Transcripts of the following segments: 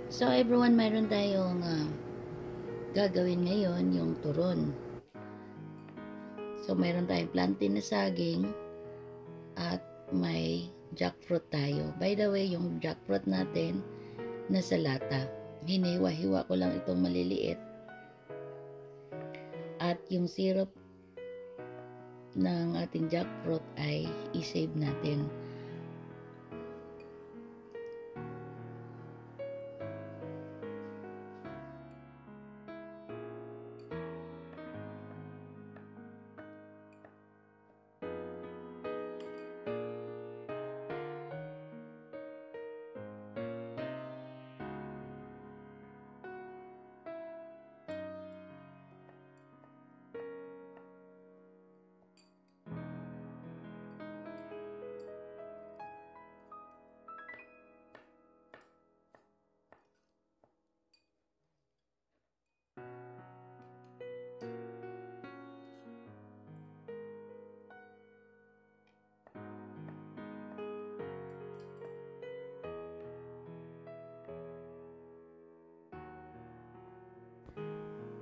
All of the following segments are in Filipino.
So everyone, mayroon tayong gagawin ngayon, yung turon. So mayroon tayong plantain na saging at may jackfruit tayo. By the way, yung jackfruit natin nasa lata. Hiniwa-hiwa ko lang itong maliliit. At yung syrup ng ating jackfruit ay i-save natin.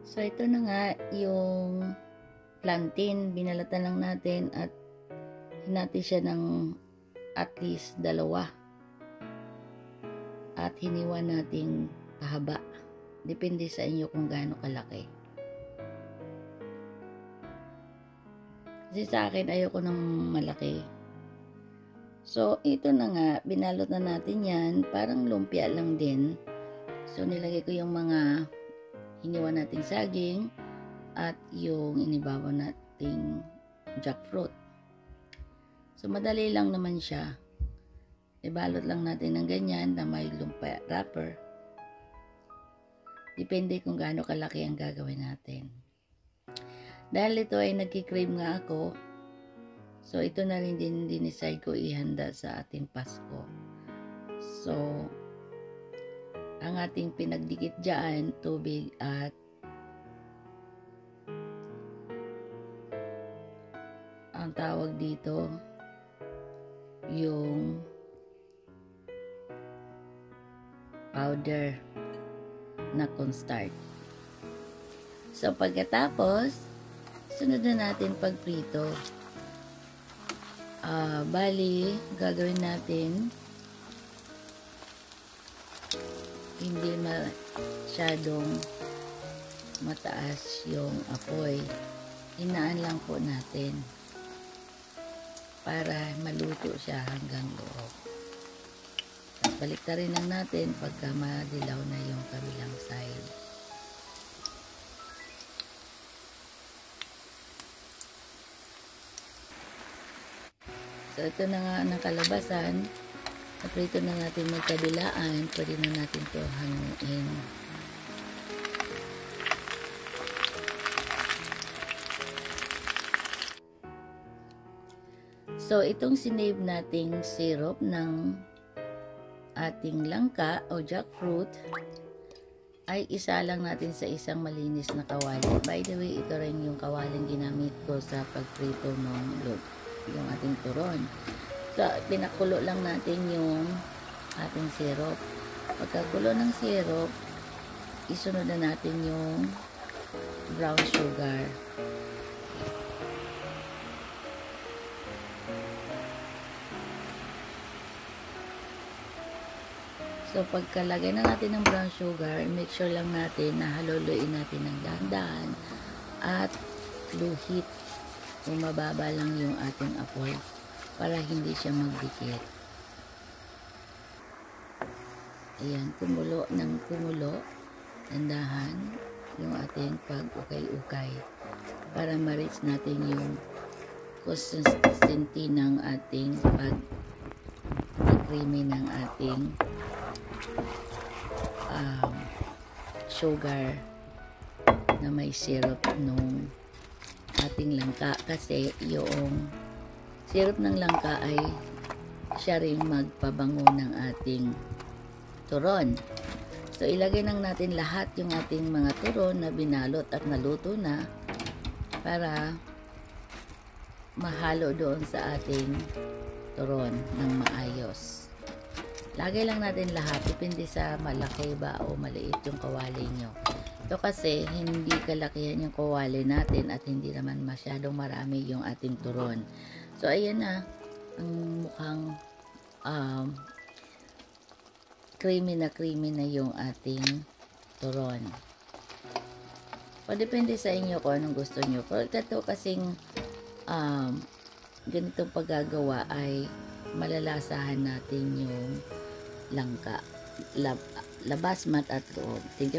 So ito na nga yung plantain, binalatan lang natin at hinati siya ng at least 2 at hiniwa nating pahaba. Depende sa inyo kung gaano kalaki. Kasi sa akin ayoko ng malaki. So ito na nga, binalot na natin yan, parang lumpia lang din. So nilagay ko yung mga hiniwa nating saging at yung inibabaw nating jackfruit. So madali lang naman siya. Ibalot lang natin ng ganyan na may lumpia wrapper. Depende kung gaano kalaki ang gagawin natin. Dahil ito ay nagki-crave nga ako, so ito na rin din dinicide ko ihanda sa ating Pasko. So ang ating pinagdikit dyan, tubig at ang tawag dito, yung powder na cornstarch. So pagkatapos, sunod na natin pagprito. Bali, gagawin natin hindi masyadong mataas yung apoy. Hinaan lang po natin para maluto siya hanggang loob. At baliktarin lang natin pagka madilaw na yung kabilang side. So ito na nga ang kalabasan. Naprito na natin magkabilaan, pwede na natin ito hanuin. So, itong sinave nating syrup ng ating langka o jackfruit ay isa lang natin sa isang malinis na kawali. By the way, ito rin yung kawaling ginamit ko sa pagprito ng yung ating turon. So, pinakulo lang natin yung ating syrup. Pagkakulo ng syrup, isunod na natin yung brown sugar. So, pagkalagay na natin ng brown sugar, make sure lang natin na haluluin natin ng dahan-dahan at low heat. Kung mababa lang yung ating apoy para hindi siya magdikit. Ayan, kumulo ng kumulo, dandahan yung ating pag-ukay-ukay para ma-reach natin yung consistency ng ating pag-creamy ng ating sugar na may syrup nung ating langka, kasi yung syrup ng langka ay siya rin magpabango ng ating turon. So ilagay lang natin lahat yung ating mga turon na binalot at naluto na para mahalo doon sa ating turon ng maayos. Lagay lang natin lahat, depende sa malaki ba o maliit yung kawali nyo. Ito kasi hindi kalakihan yung kawali natin at hindi naman masyadong marami yung ating turon. So ayan na, ang mukhang creamy na yung ating turon. O depende sa inyo kung anong gusto nyo. Pero ito kasing ganitong paggagawa ay malalasahan natin yung langka, labas, mat at loob. Thank you.